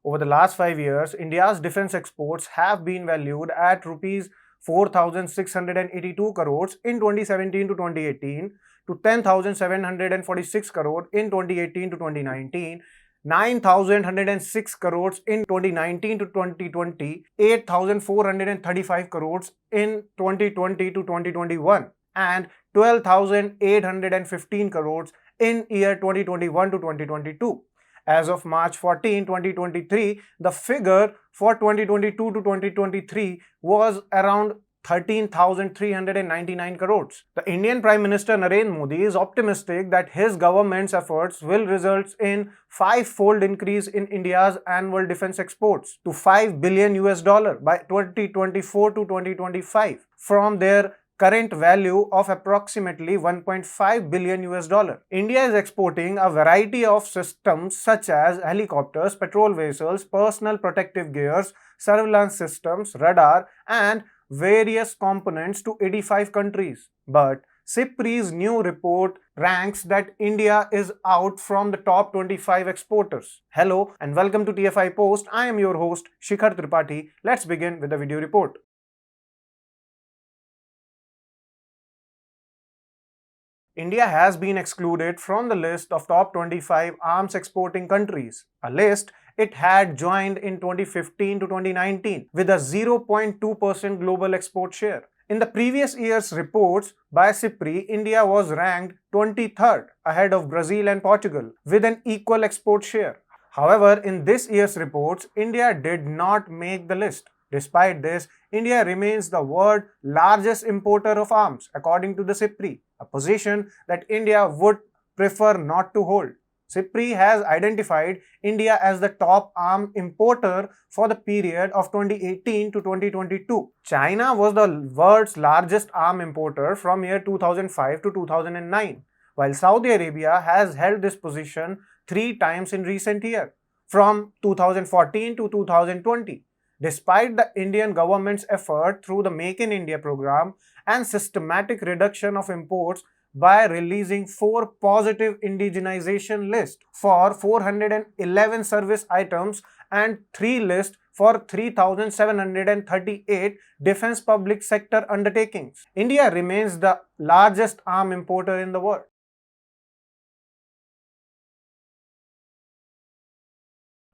Over the last 5 years, India's defense exports have been valued at rupees 4,682 crores in 2017 to 2018, to 10,746 crore in 2018 to 2019, 9,106 crores in 2019 to 2020, 8,435 crores in 2020 to 2021, and 12,815 crores in year 2021 to 2022. As of March 14, 2023, the figure for 2022 to 2023 was around 13,399 crores. The Indian Prime Minister Narendra Modi is optimistic that his government's efforts will result in five-fold increase in India's annual defense exports to $5 billion by 2024 to 2025 from their current value of approximately $1.5 billion. India is exporting a variety of systems such as helicopters, patrol vessels, personal protective gears, surveillance systems, radar, and various components to 85 countries. But SIPRI's new report ranks that India is out from the top 25 exporters. Hello and welcome to TFI Post. I am your host Shikhar Tripathi. Let's begin with the video report. India has been excluded from the list of top 25 arms exporting countries, a list it had joined in 2015 to 2019 with a 0.2% global export share. In the previous year's reports by SIPRI, India was ranked 23rd ahead of Brazil and Portugal with an equal export share. However, in this year's reports, India did not make the list. Despite this, India remains the world's largest importer of arms, according to the SIPRI, a position that India would prefer not to hold. SIPRI has identified India as the top arm importer for the period of 2018 to 2022. China was the world's largest arm importer from year 2005 to 2009, while Saudi Arabia has held this position 3 times in recent years, from 2014 to 2020. Despite the Indian government's effort through the Make in India program and systematic reduction of imports by releasing 4 positive indigenization lists for 411 service items and 3 lists for 3,738 defense public sector undertakings, India remains the largest arm importer in the world.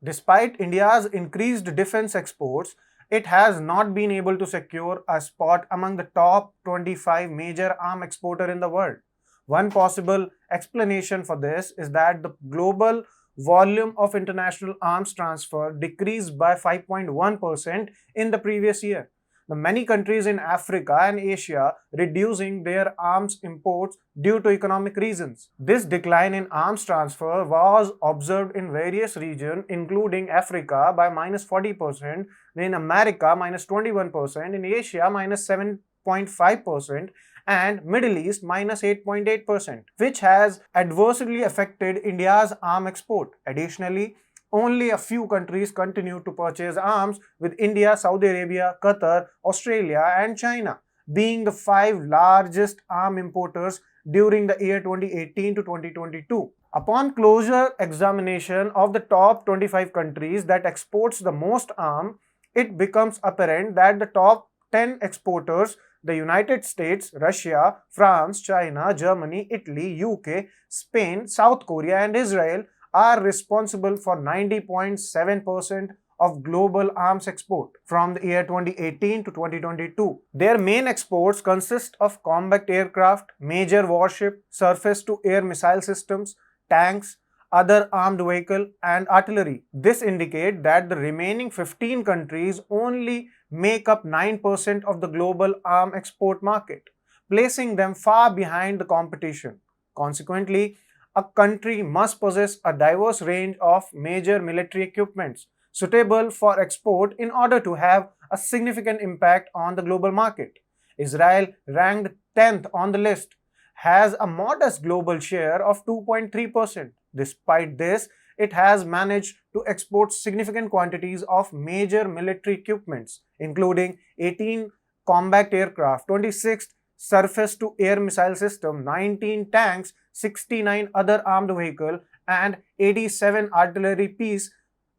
Despite India's increased defense exports, it has not been able to secure a spot among the top 25 major arm exporters in the world. One possible explanation for this is that the global volume of international arms transfer decreased by 5.1% in the previous year. The many countries in Africa and Asia reducing their arms imports due to economic reasons. This decline in arms transfer was observed in various regions, including Africa by -40%, in America -21%, in Asia -7.5%, and Middle East -8.8%, which has adversely affected India's arm export. Additionally, only a few countries continue to purchase arms, with India, Saudi Arabia, Qatar, Australia, and China being the 5 largest arm importers during the year 2018 to 2022. Upon closer examination of the top 25 countries that exports the most arms, it becomes apparent that the top 10 exporters, the United States, Russia, France, China, Germany, Italy, UK, Spain, South Korea, and Israel, are responsible for 90.7% of global arms export from the year 2018 to 2022. Their main exports consist of combat aircraft, major warship, surface-to-air missile systems, tanks, other armed vehicle, and artillery. This indicates that the remaining 15 countries only make up 9% of the global arms export market, placing them far behind the competition. Consequently, a country must possess a diverse range of major military equipments suitable for export in order to have a significant impact on the global market. Israel, ranked 10th on the list, has a modest global share of 2.3%. Despite this, it has managed to export significant quantities of major military equipments, including 18 combat aircraft, 26 surface-to-air missile system, 19 tanks, 69 other armed vehicles, and 87 artillery pieces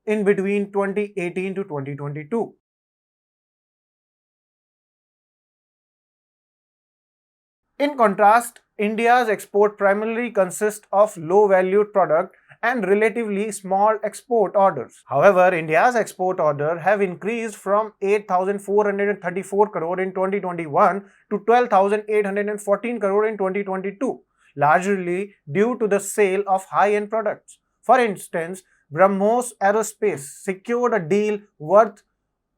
in between 2018 to 2022. In contrast, India's export primarily consists of low-valued product and relatively small export orders. However, India's export order have increased from 8,434 crore in 2021 to 12,814 crore in 2022, largely due to the sale of high-end products. For instance, BrahMos Aerospace secured a deal worth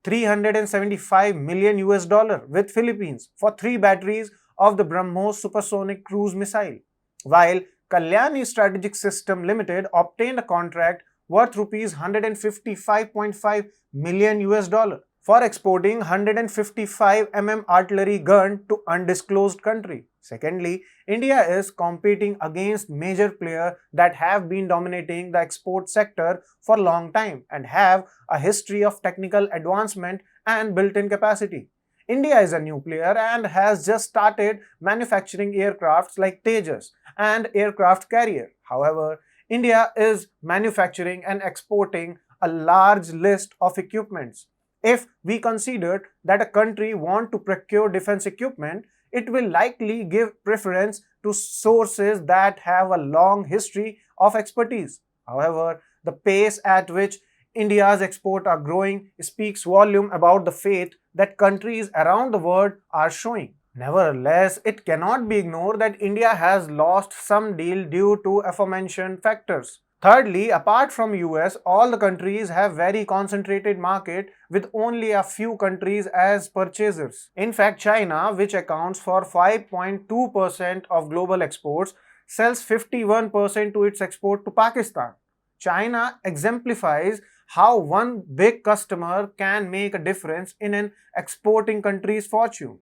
375 million US dollar with Philippines for 3 batteries of the BrahMos supersonic cruise missile, while Kalyani Strategic System Limited obtained a contract worth rupees 155.5 million US dollar for exporting 155 artillery gun to undisclosed country. Secondly, India is competing against major players that have been dominating the export sector for a long time and have a history of technical advancement and built-in capacity. India is a new player and has just started manufacturing aircrafts like Tejas and aircraft carrier. However, India is manufacturing and exporting a large list of equipments. If we consider that a country wants to procure defense equipment, it will likely give preference to sources that have a long history of expertise. However, the pace at which India's exports are growing speaks volume about the faith that countries around the world are showing. Nevertheless, it cannot be ignored that India has lost some deal due to aforementioned factors. Thirdly, apart from US, all the countries have very concentrated market with only a few countries as purchasers. In fact, China, which accounts for 5.2% of global exports, sells 51% to its export to Pakistan. China exemplifies how one big customer can make a difference in an exporting country's fortune.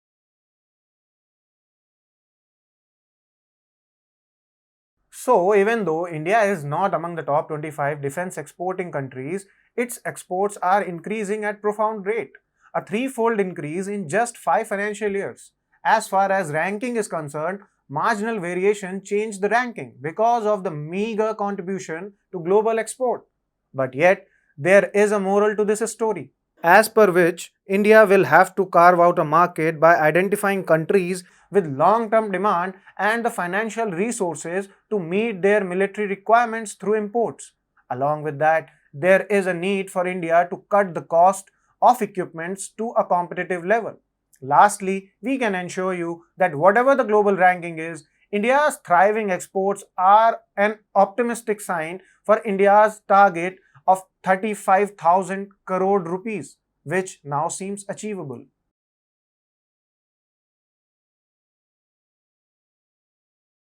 So, even though India is not among the top 25 defense exporting countries, its exports are increasing at profound rate, a threefold increase in just 5 financial years. As far as ranking is concerned, marginal variation changed the ranking because of the meager contribution to global export. But yet, there is a moral to this story, as per which India will have to carve out a market by identifying countries with long-term demand and the financial resources to meet their military requirements through imports. Along with that, there is a need for India to cut the cost of equipments to a competitive level. Lastly, we can ensure you that whatever the global ranking is, India's thriving exports are an optimistic sign for India's target of 35,000 crore rupees, which now seems achievable.